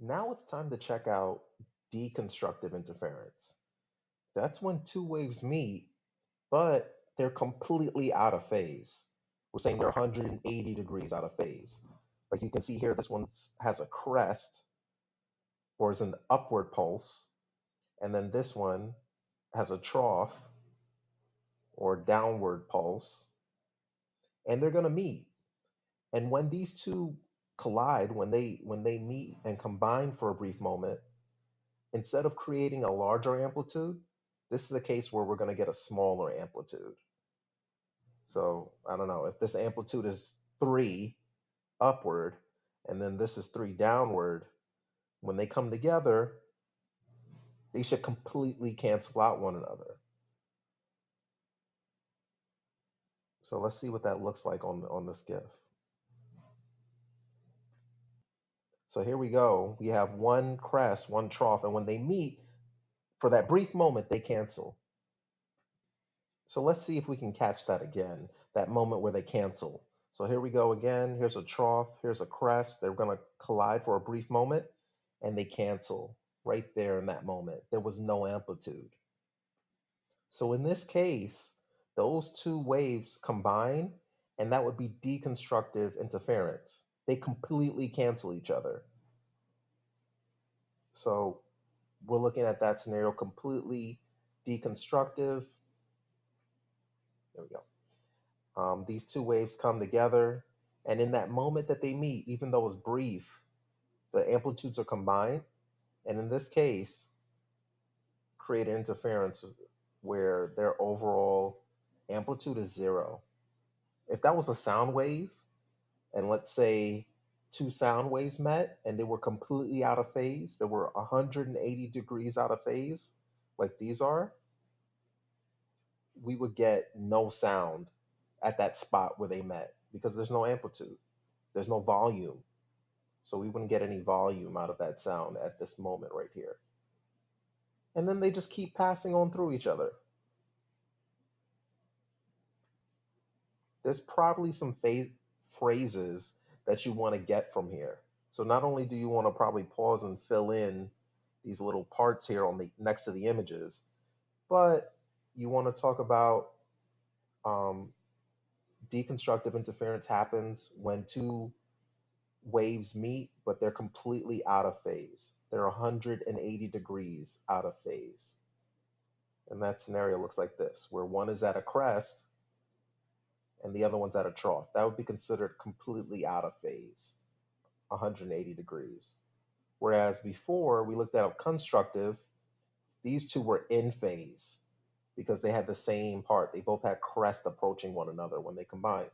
Now it's time to check out deconstructive interference. That's when two waves meet, but they're completely out of phase. We're saying they're 180 degrees out of phase. Like you can see here, this one has a crest or is an upward pulse, and then this one has a trough or downward pulse, and they're going to meet. And when these two collide, when they meet and combine for a brief moment, instead of creating a larger amplitude, this is a case where we're going to get a smaller amplitude. So I don't know if this amplitude is 3 upward and then this is 3 downward. When they come together, they should completely cancel out one another. So let's see what that looks like on this GIF. So here we go. We have one crest, one trough, and when they meet, for that brief moment, they cancel. So let's see if we can catch that again, that moment where they cancel. So here we go again. Here's a trough, here's a crest. They're going to collide for a brief moment and they cancel right there in that moment. There was no amplitude. So in this case, those two waves combine and that would be deconstructive interference. They completely cancel each other. So we're looking at that scenario completely deconstructive. There we go. These two waves come together, and in that moment that they meet, even though it's brief, the amplitudes are combined, and in this case, create an interference where their overall amplitude is zero. If that was a sound wave, and let's say two sound waves met and they were completely out of phase, they were 180 degrees out of phase, like these are, we would get no sound at that spot where they met because there's no amplitude, there's no volume. So we wouldn't get any volume out of that sound at this moment right here. And then they just keep passing on through each other. There's probably some phrases that you want to get from here. So not only do you want to probably pause and fill in these little parts here on the next to the images, but you want to talk about um, deconstructive interference happens when two waves meet, but they're completely out of phase. They're 180 degrees out of phase. And that scenario looks like this, where one is at a crest and the other one's at a trough. That would be considered completely out of phase, 180 degrees. Whereas before we looked at a constructive, these two were in phase because they had the same part. They both had crest approaching one another when they combined.